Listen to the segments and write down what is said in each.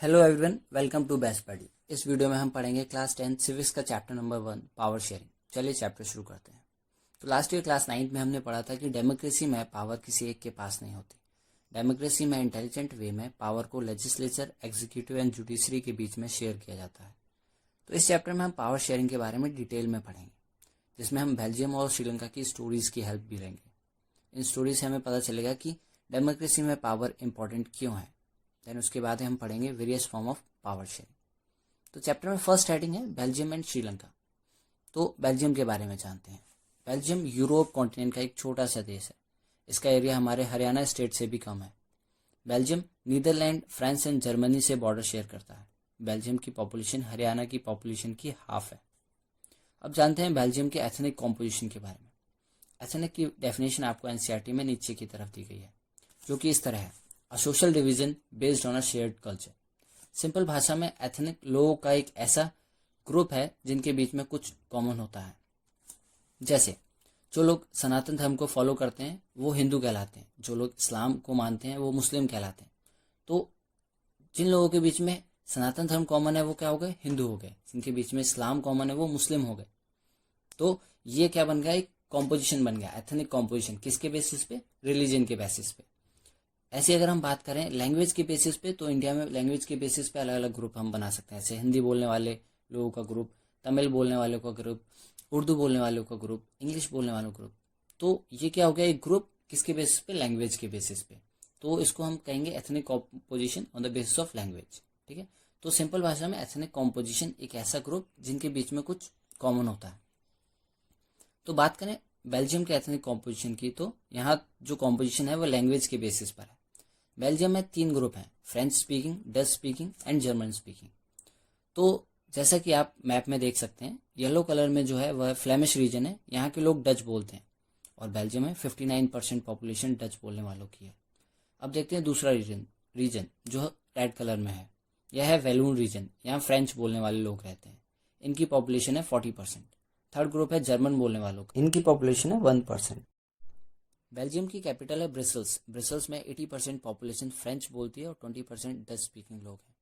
Hello everyone, welcome to best buddy. इस video में हम पढ़ेंगे क्लास 10 सिविक्स का चैप्टर नंबर 1 पावर शेयरिंग। चलिए चैप्टर शुरू करते हैं। तो लास्ट ईयर क्लास 9 में हमने पढ़ा था कि डेमोक्रेसी में पावर किसी एक के पास नहीं होती। डेमोक्रेसी में इंटेलिजेंट वे में पावर को लेजिस्लेचर, एग्जीक्यूटिव एंड जुडिशरी के बीच में शेयर किया जाता है। तो इस चैप्टर में हम पावर शेयरिंग के बारे में डिटेल में पढ़ेंगे, जिसमें हम बेल्जियम और श्रीलंका की स्टोरीज की हेल्प भी लेंगे। इन स्टोरीज से हमें पता चलेगा कि डेमोक्रेसी में पावर इंपॉर्टेंट क्यों है। देन उसके बाद हम पढ़ेंगे various form of power sharing. तो चैप्टर में फर्स्ट हेडिंग है बेल्जियम एंड श्रीलंका। तो बेल्जियम के बारे में जानते हैं। बेल्जियम यूरोप कॉन्टिनेंट का एक छोटा सा देश है। इसका एरिया हमारे हरियाणा स्टेट से भी कम है। Belgium Netherland, France and Germany से बॉर्डर शेयर करता है। बेल्जियम की पॉपुलेशन हरियाणा की पॉपुलेशन की हाफ है। अब जानते हैं बेल्जियम के एथनिक कॉम्पोजिशन के बारे में। एथनिक की डेफिनेशन आपको एनसीईआरटी में नीचे की तरफ दी गई है, जो कि इस तरह है: a social division based on a shared culture. Simple भाषा में एथनिक लोगों का एक ऐसा ग्रुप है जिनके बीच में कुछ कॉमन होता है। जैसे जो लोग सनातन धर्म को फॉलो करते हैं वो हिंदू कहलाते हैं, जो लोग इस्लाम को मानते हैं वो मुस्लिम कहलाते हैं। तो जिन लोगों के बीच में सनातन धर्म कॉमन है वो क्या हो गए? हिंदू हो गए। जिनके बीच में इस्लाम कॉमन है वो मुस्लिम हो गए। तो ये क्या बन गया? एक कॉम्पोजिशन बन गया, एथनिक कॉम्पोजिशन। किसके बेसिस पे? रिलीजन के बेसिस पे। ऐसे अगर हम बात करें लैंग्वेज के बेसिस पे, तो इंडिया में लैंग्वेज के बेसिस पे अलग अलग ग्रुप हम बना सकते हैं। जैसे हिंदी बोलने वाले लोगों का ग्रुप, तमिल बोलने वालों का ग्रुप, उर्दू बोलने वालों का ग्रुप, इंग्लिश बोलने वालों का ग्रुप। तो ये क्या हो गया? एक ग्रुप किसके बेसिस पे? लैंग्वेज के बेसिस पे। तो इसको हम कहेंगे ethnic composition on the basis of language. ठीक है। तो सिंपल भाषा में एथनिक कॉम्पोजिशन एक ऐसा ग्रुप जिनके बीच में कुछ कॉमन होता है। तो बात करें बेल्जियम के एथनिक कॉम्पोजिशन की, तो यहाँ जो कॉम्पोजिशन है वो लैंग्वेज के बेसिस पर है। बेल्जियम में 3 ग्रुप हैं: French speaking, Dutch speaking and German speaking. तो जैसा कि आप मैप में देख सकते हैं, येलो कलर में जो है वह फ्लेमिश रीजन है। यहाँ के लोग डच बोलते हैं और बेल्जियम में 59% पॉपुलेशन डच बोलने वालों की है। अब देखते हैं दूसरा रीजन रीजन जो रेड कलर में है। यह है वैलून रीजन। यहाँ फ्रेंच बोलने वाले लोग रहते हैं। इनकी पॉपुलेशन है 40%। थर्ड ग्रुप है जर्मन बोलने वालों का। इनकी पॉपुलेशन है 1%। बेल्जियम की कैपिटल है ब्रिसल्स। ब्रिसल्स में 80% पॉपुलेशन फ्रेंच बोलती है और 20% डच स्पीकिंग लोग हैं।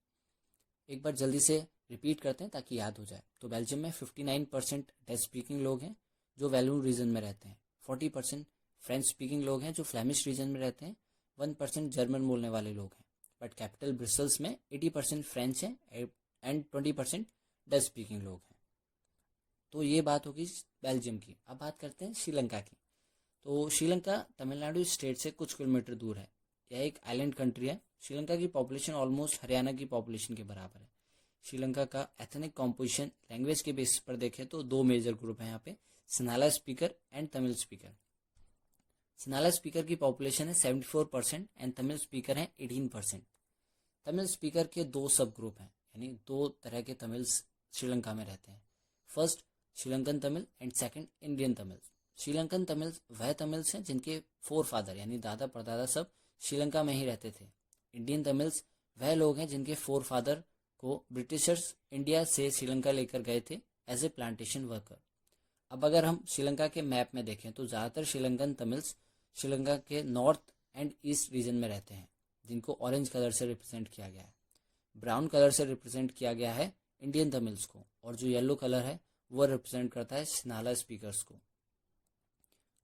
एक बार जल्दी से रिपीट करते हैं ताकि याद हो जाए। तो बेल्जियम में 59% डच स्पीकिंग लोग हैं जो वैलून रीजन में रहते हैं। 40% फ्रेंच स्पीकिंग लोग हैं जो फ्लेमिश रीजन में रहते हैं। 1% जर्मन बोलने वाले लोग हैं। बट कैपिटल ब्रिसल्स में 80% फ्रेंच है एंड 20% डच स्पीकिंग लोग हैं। तो ये बात होगी बेल्जियम की। अब बात करते हैं श्रीलंका की। तो श्रीलंका तमिलनाडु स्टेट से कुछ किलोमीटर दूर है। यह एक आइलैंड कंट्री है। श्रीलंका की पॉपुलेशन ऑलमोस्ट हरियाणा की पॉपुलेशन के बराबर है। श्रीलंका का एथनिक कॉम्पोजिशन लैंग्वेज के बेसिस पर देखें तो 2 मेजर ग्रुप हैं यहाँ पे: Sinhala speaker and Tamil speaker. Sinhala speaker की पॉपुलेशन है 74% एंड तमिल स्पीकर है 18%। तमिल स्पीकर के 2 सब ग्रुप हैं, यानी 2 तरह के तमिल्स श्रीलंका में रहते हैं। First Sri Lankan Tamil and second Indian Tamil. Sri Lankan Tamil वह तमिल्स हैं जिनके 4 फादर यानी दादा परदादा सब श्रीलंका में ही रहते थे। इंडियन तमिल्स वह लोग हैं जिनके 4 फादर को ब्रिटिशर्स इंडिया से श्रीलंका लेकर गए थे एज ए प्लांटेशन वर्कर। अब अगर हम श्रीलंका के मैप में देखें तो ज़्यादातर श्रीलंकन तमिल्स श्रीलंका के नॉर्थ एंड ईस्ट रीजन में रहते हैं, जिनको ऑरेंज कलर से रिप्रेजेंट किया गया है। ब्राउन कलर से रिप्रेजेंट किया गया है इंडियन तमिल्स को, और जो येलो कलर है वो रिप्रेजेंट करता है सिनाला स्पीकर्स को।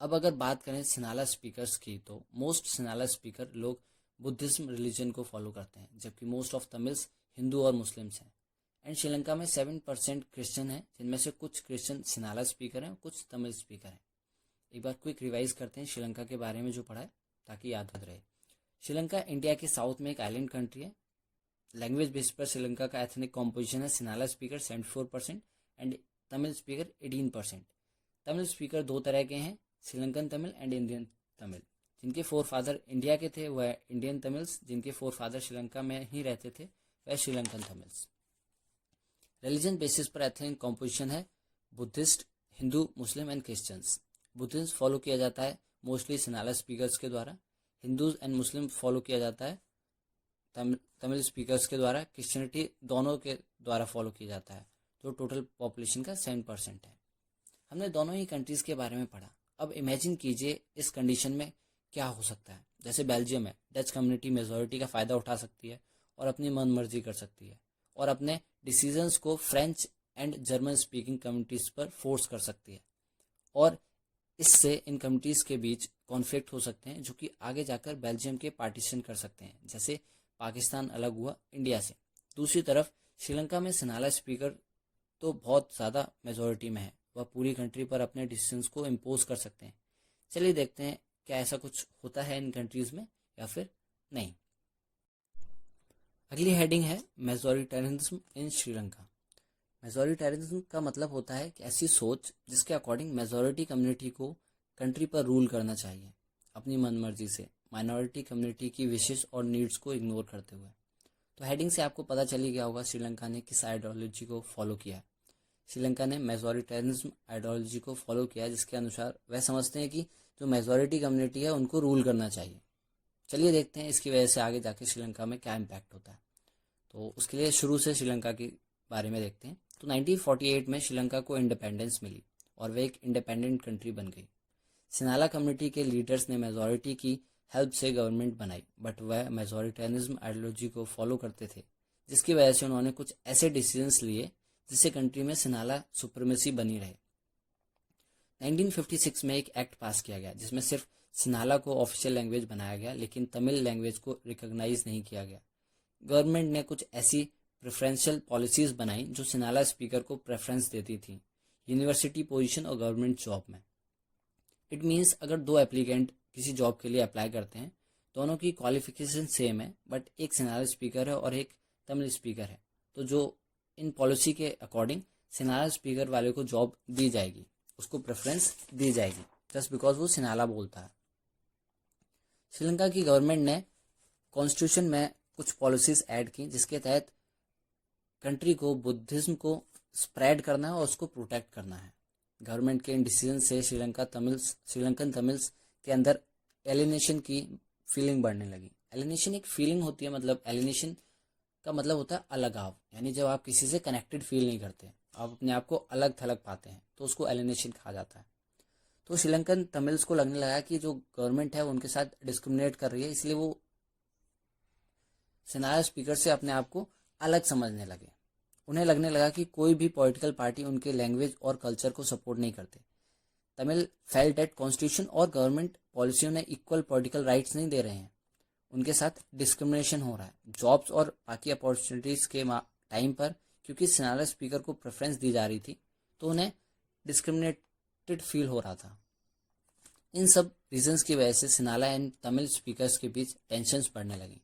अब अगर बात करें सिनाला स्पीकर्स की, तो मोस्ट सिनाला स्पीकर लोग बुद्धिज्म रिलीजन को फॉलो करते हैं, जबकि मोस्ट ऑफ तमिल्स हिंदू और मुस्लिम्स हैं। एंड श्रीलंका में 7% क्रिश्चियन है, जिनमें से कुछ क्रिश्चियन सिनाला स्पीकर हैं, कुछ तमिल स्पीकर हैं। एक बार क्विक रिवाइज करते हैं श्रीलंका के बारे में जो पढ़ा है, ताकि याद रहे। श्रीलंका इंडिया के साउथ में एक आइलैंड कंट्री है। लैंग्वेज बेस पर श्रीलंका का एथनिक कॉम्पोजिशन है Sinhala speaker 74% and Tamil speaker 18%। Tamil speaker 2 तरह के हैं, श्रीलंकन तमिल एंड इंडियन तमिल। जिनके 4 फादर इंडिया के थे वह इंडियन तमिल्स, जिनके 4 फादर श्रीलंका में ही रहते थे वह श्रीलंकन तमिल्स। रिलीजन बेसिस पर एथनिक कॉम्पोजिशन है Buddhist, Hindu, Muslim and Christians. Buddhism follow किया जाता है मोस्टली सिनाला स्पीकर्स के द्वारा। हिंदूज एंड मुस्लिम फॉलो किया जाता है तमिल स्पीकर्स के द्वारा। क्रिश्चियनिटी दोनों के द्वारा फॉलो किया जाता है, जो टोटल पॉपुलेशन का 7% है। हमने दोनों ही कंट्रीज के बारे में पढ़ा। अब इमेजिन कीजिए इस कंडीशन में क्या हो सकता है। जैसे बेल्जियम है, डच कम्युनिटी मेजॉरिटी का फ़ायदा उठा सकती है और अपनी मन मर्जी कर सकती है और अपने डिसीजंस को French and German speaking communities पर फोर्स कर सकती है और इससे इन कम्युनिटीज़ के बीच कॉन्फ्लिक्ट हो सकते हैं जो कि आगे जाकर बेल्जियम के पार्टीशन कर सकते हैं, जैसे पाकिस्तान अलग हुआ इंडिया से। दूसरी तरफ श्रीलंका में सिनाला स्पीकर तो बहुत ज़्यादा मेजॉरिटी में है, वह पूरी कंट्री पर अपने डिसीजंस को इम्पोज कर सकते हैं। चलिए देखते हैं क्या ऐसा कुछ होता है इन कंट्रीज़ में या फिर नहीं। अगली हेडिंग है मेजॉरिटेरियनिज्म इन श्रीलंका। मेजॉरिटेरियनिज्म का मतलब होता है कि ऐसी सोच जिसके अकॉर्डिंग मेजॉरिटी कम्युनिटी को कंट्री पर रूल करना चाहिए अपनी मनमर्जी से, माइनॉरिटी कम्युनिटी की विशेष और नीड्स को इग्नोर करते हुए। तो हेडिंग से आपको पता चल ही गया होगा श्रीलंका ने किस आइडियोलॉजी को फॉलो किया। श्रीलंका ने मेजॉरिटेरियनिज्म आइडियोलॉजी को फॉलो किया, जिसके अनुसार वह समझते हैं कि जो मेजॉरिटी कम्युनिटी है उनको रूल करना चाहिए। चलिए देखते हैं इसकी वजह से आगे जाके श्रीलंका में क्या इम्पैक्ट होता है। तो उसके लिए शुरू से श्रीलंका के बारे में देखते हैं। तो 1948 में श्रीलंका को इंडिपेंडेंस मिली और वह एक इंडिपेंडेंट कंट्री बन गई। सिनाला कम्युनिटी के लीडर्स ने मेजॉरिटी की हेल्प से गवर्नमेंट बनाई, बट वह मेजॉरिटेरियनिज्म आइडियोलॉजी को फॉलो करते थे, जिसकी वजह से उन्होंने कुछ ऐसे डिसीजंस लिए जिससे कंट्री में सिनाला सुप्रीमेसी बनी रहे। 1956 में एक एक्ट पास किया गया जिसमें सिर्फ सिनाला को ऑफिशियल लैंग्वेज बनाया गया, लेकिन तमिल लैंग्वेज को रिकॉग्नाइज नहीं किया गया। गवर्नमेंट ने कुछ ऐसी प्रेफरेंशियल पॉलिसीज बनाई जो सिनाला स्पीकर को प्रेफरेंस देती थी यूनिवर्सिटी पोजीशन और गवर्नमेंट जॉब में। इट मीन्स अगर दो एप्लीकेंट किसी जॉब के लिए अप्लाई करते हैं, दोनों की क्वालिफिकेशन सेम है, बट एक सिनाला स्पीकर है और एक तमिल स्पीकर है, तो जो इन पॉलिसी के अकॉर्डिंग सिनाला स्पीकर वाले को जॉब दी जाएगी, उसको प्रेफरेंस दी जाएगी जस्ट बिकॉज वो सिनाला बोलता है। श्रीलंका की गवर्नमेंट ने कॉन्स्टिट्यूशन में कुछ पॉलिसीज ऐड की जिसके तहत कंट्री को बुद्धिज्म को स्प्रेड करना है और उसको प्रोटेक्ट करना है। गवर्नमेंट के इन डिसीजन से श्रीलंकन तमिल्स के अंदर एलिनेशन की फीलिंग बढ़ने लगी। एलिनेशन एक फीलिंग होती है, मतलब एलिनेशन का मतलब होता है अलगाव, यानी जब आप किसी से कनेक्टेड फील नहीं करते, आप अपने आप को अलग थलग पाते हैं, तो उसको एलिनेशन कहा जाता है। तो श्रीलंकन तमिल्स को लगने लगा कि जो गवर्नमेंट है उनके साथ डिस्क्रिमिनेट कर रही है, इसलिए वो सिनाला स्पीकर से अपने आप को अलग समझने लगे। उन्हें लगने लगा कि कोई भी पॉलिटिकल पार्टी उनके लैंग्वेज और कल्चर को सपोर्ट नहीं करते। तमिल फेल्ट दैट कॉन्स्टिट्यूशन और गवर्नमेंट पॉलिसियों ने इक्वल पॉलिटिकल राइट्स नहीं दे रहे हैं, उनके साथ डिस्क्रिमिनेशन हो रहा है जॉब्स और बाकी अपॉर्चुनिटीज़ के टाइम पर। क्योंकि सिनाला स्पीकर को प्रेफरेंस दी जा रही थी तो उन्हें डिस्क्रिमिनेटेड फील हो रहा था। इन सब रीजंस की वजह से सिनाला एंड तमिल स्पीकर्स के बीच टेंशंस बढ़ने लगी।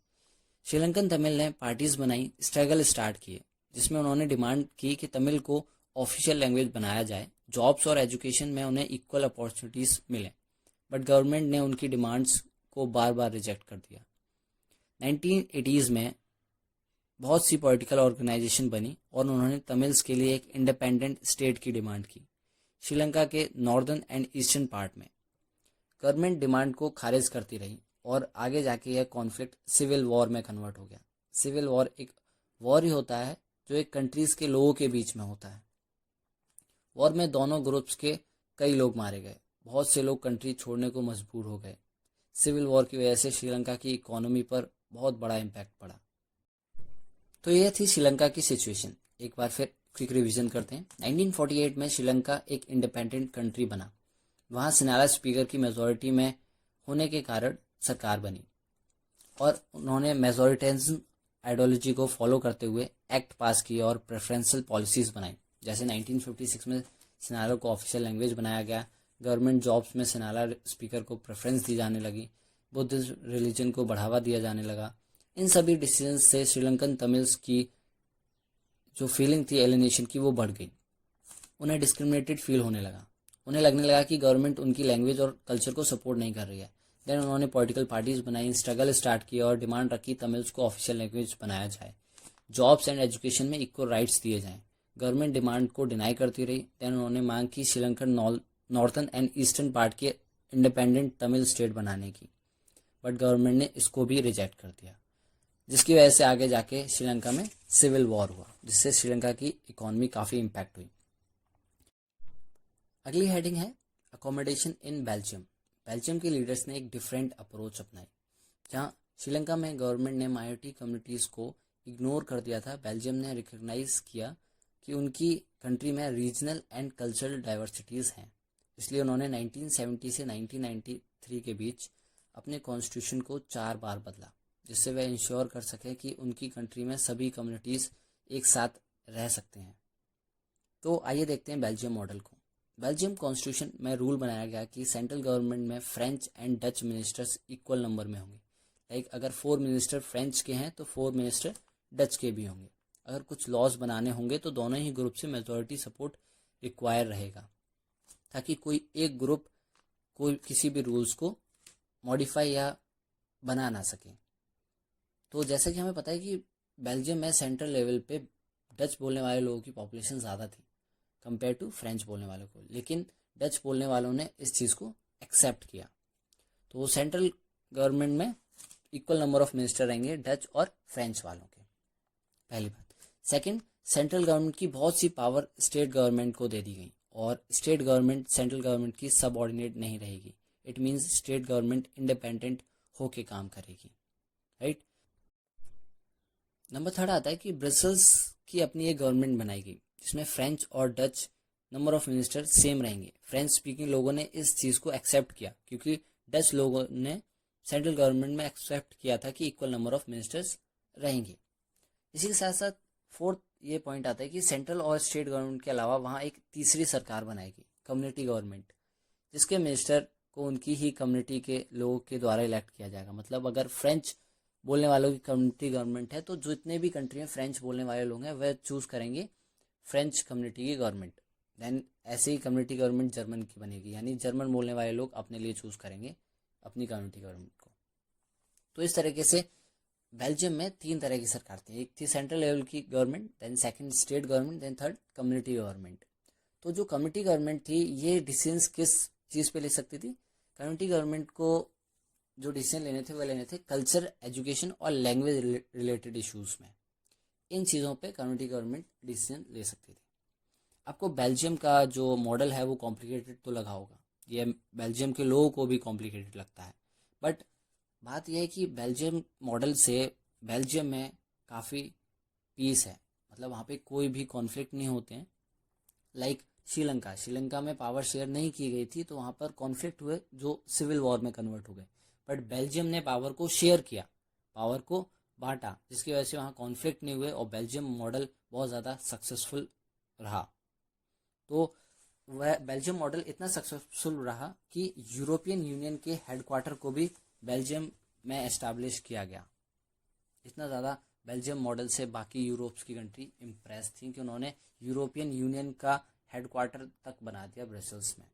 श्रीलंकन तमिल ने पार्टीज बनाई, स्ट्रगल स्टार्ट किए, जिसमें उन्होंने डिमांड की कि तमिल को ऑफिशियल लैंग्वेज बनाया जाए, जॉब्स और एजुकेशन में उन्हें इक्वल अपॉर्चुनिटीज़ मिले, बट गवर्नमेंट ने उनकी डिमांड्स को बार बार रिजेक्ट कर दिया। 1980s में बहुत सी पॉलिटिकल ऑर्गेनाइजेशन बनी और उन्होंने तमिल्स के लिए एक इंडिपेंडेंट स्टेट की डिमांड की श्रीलंका के नॉर्दर्न एंड ईस्टर्न पार्ट में। गवर्नमेंट डिमांड को खारिज करती रही और आगे जाके यह कॉन्फ्लिक्ट सिविल वॉर में कन्वर्ट हो गया। सिविल वॉर एक वॉर ही होता है जो एक कंट्रीज के लोगों के बीच में होता है। वॉर में दोनों ग्रुप्स के कई लोग मारे गए, बहुत से लोग कंट्री छोड़ने को मजबूर हो गए। सिविल वॉर की वजह से श्रीलंका की इकोनॉमी पर बहुत बड़ा इम्पैक्ट पड़ा। तो यह थी श्रीलंका की सिचुएशन। एक बार फिर क्विक रिवीजन करते हैं। 1948 में श्रीलंका एक इंडिपेंडेंट कंट्री बना, वहाँ सिनाला स्पीकर की मेजॉरिटी में होने के कारण सरकार बनी और उन्होंने मेजॉरिटेरियनिज्म आइडियोलॉजी को फॉलो करते हुए एक्ट पास किए और प्रेफरेंशियल पॉलिसीज बनाई। जैसे 1956 में सिनाला को ऑफिशियल लैंग्वेज बनाया गया, गवर्नमेंट जॉब्स में सिनाला स्पीकर को प्रेफरेंस दी जाने लगी, बुद्धिज्म रिलीजन को बढ़ावा दिया जाने लगा। इन सभी डिसीजन से श्रीलंकन तमिल्स की जो फीलिंग थी एलिनेशन की वो बढ़ गई। उन्हें डिस्क्रिमिनेटेड फील होने लगा, उन्हें लगने लगा कि गवर्नमेंट उनकी लैंग्वेज और कल्चर को सपोर्ट नहीं कर रही है। देन उन्होंने पॉलिटिकल पार्टीज बनाई, स्ट्रगल स्टार्ट किया और डिमांड रखी तमिल्स को ऑफिशियल लैंग्वेज बनाया जाए, जॉब्स एंड एजुकेशन में इक्वल राइट्स दिए जाएं। गवर्नमेंट डिमांड को डिनाई करती रही। देन उन्होंने मांग की Sri Lankan northern and eastern part के इंडिपेंडेंट तमिल स्टेट बनाने की, बट गवर्नमेंट ने इसको भी रिजेक्ट कर दिया, जिसकी वजह से आगे जाके श्रीलंका में सिविल वॉर हुआ, जिससे श्रीलंका की इकोनॉमी काफ़ी इम्पैक्ट हुई। अगली हेडिंग है अकोमोडेशन इन बेल्जियम। बेल्जियम के लीडर्स ने एक डिफरेंट अप्रोच अपनाई, जहां श्रीलंका में गवर्नमेंट ने माइनॉरिटी कम्युनिटीज़ को इग्नोर कर दिया था, बेल्जियम ने रिकग्नाइज किया कि उनकी कंट्री में रीजनल एंड कल्चरल डाइवर्सिटीज़ हैं। इसलिए उन्होंने 1970 से 1993 के बीच अपने कॉन्स्टिट्यूशन को 4 बार बदला, जिससे वह इंश्योर कर सके कि उनकी कंट्री में सभी कम्युनिटीज़ एक साथ रह सकते हैं। तो आइए देखते हैं बेल्जियम मॉडल को। बेल्जियम कॉन्स्टिट्यूशन में रूल बनाया गया कि सेंट्रल गवर्नमेंट में French and Dutch ministers equal number में होंगे। लाइक अगर 4 मिनिस्टर फ्रेंच के हैं तो 4 मिनिस्टर डच के भी होंगे। अगर कुछ लॉज बनाने होंगे तो दोनों ही ग्रुप से मेजॉरिटी सपोर्ट रिक्वायर रहेगा, ताकि कोई एक ग्रुप कोई किसी भी रूल्स को मॉडिफाई या बना ना सके। तो जैसे कि हमें पता है कि बेल्जियम में सेंट्रल लेवल पे डच बोलने वाले लोगों की पॉपुलेशन ज़्यादा थी कंपेयर टू फ्रेंच बोलने वालों को, लेकिन डच बोलने वालों ने इस चीज़ को एक्सेप्ट किया। तो सेंट्रल गवर्नमेंट में इक्वल नंबर ऑफ मिनिस्टर रहेंगे डच और फ्रेंच वालों के, पहली बात। सेकंड, सेंट्रल गवर्नमेंट की बहुत सी पावर स्टेट गवर्नमेंट को दे दी गई और स्टेट गवर्नमेंट सेंट्रल गवर्नमेंट की सबऑर्डिनेट नहीं रहेगी। It means state government independent होके काम करेगी, राइट। नंबर थर्ड आता है कि ब्रसल्स की अपनी एक गवर्नमेंट बनाई गई, जिसमें फ्रेंच और Dutch number of minister same रहेंगे। फ्रेंच स्पीकिंग लोगों ने इस चीज़ को एक्सेप्ट किया, क्योंकि डच लोगों ने सेंट्रल गवर्नमेंट में एक्सेप्ट किया था कि इक्वल नंबर ऑफ मिनिस्टर्स रहेंगे। इसी के साथ साथ फोर्थ ये पॉइंट आता है कि सेंट्रल और स्टेट गवर्नमेंट के अलावा वहाँ एक तीसरी सरकार बनाएगी, कम्युनिटी गवर्नमेंट, जिसके मिनिस्टर को उनकी ही कम्युनिटी के लोगों के द्वारा इलेक्ट किया जाएगा। मतलब अगर फ्रेंच बोलने वालों की कम्युनिटी गवर्नमेंट है तो जितने भी कंट्री में फ्रेंच बोलने वाले लोग हैं वह चूज़ करेंगे फ्रेंच कम्युनिटी की गवर्नमेंट। देन ऐसे ही कम्युनिटी गवर्नमेंट जर्मन की बनेगी, यानी जर्मन बोलने वाले लोग अपने लिए चूज़ करेंगे अपनी कम्युनिटी गवर्नमेंट को। तो इस तरीके से बेल्जियम में 3 तरह की सरकार थी। एक थी सेंट्रल लेवल की government, then second state government, then third community government. तो जो कम्युनिटी गवर्नमेंट थी ये डिसीजंस किस चीज़ पे ले सकती थी? कम्युनिटी गवर्नमेंट को जो डिसीजन लेने थे वह लेने थे कल्चर, एजुकेशन और लैंग्वेज रिलेटेड इश्यूज़ में। इन चीज़ों पे कम्युनिटी गवर्नमेंट डिसीजन ले सकती थी। आपको बेल्जियम का जो मॉडल है वो कॉम्प्लिकेटेड तो लगा होगा, ये बेल्जियम के लोगों को भी कॉम्प्लिकेटेड लगता है, बट बात यह है कि बेल्जियम मॉडल से बेल्जियम में काफ़ी पीस है। मतलब वहाँ पे कोई भी कॉन्फ्लिक्ट नहीं होते हैं। लाइक श्रीलंका में पावर शेयर नहीं की गई थी तो वहाँ पर कॉन्फ्लिक्ट हुए जो सिविल वॉर में कन्वर्ट हो गए, बट बेल्जियम ने पावर को शेयर किया, पावर को बांटा, जिसकी वजह से वहाँ कॉन्फ्लिक्ट नहीं हुए और बेल्जियम मॉडल बहुत ज़्यादा सक्सेसफुल रहा। तो वह बेल्जियम मॉडल इतना सक्सेसफुल रहा कि यूरोपियन यूनियन के हेडक्वार्टर को भी बेल्जियम में एस्टैब्लिश किया गया। इतना ज़्यादा बेल्जियम मॉडल से बाकी यूरोप्स की कंट्री इम्प्रेस थी कि उन्होंने यूरोपियन यूनियन का हेडक्वार्टर तक बना दिया ब्रसेल्स में।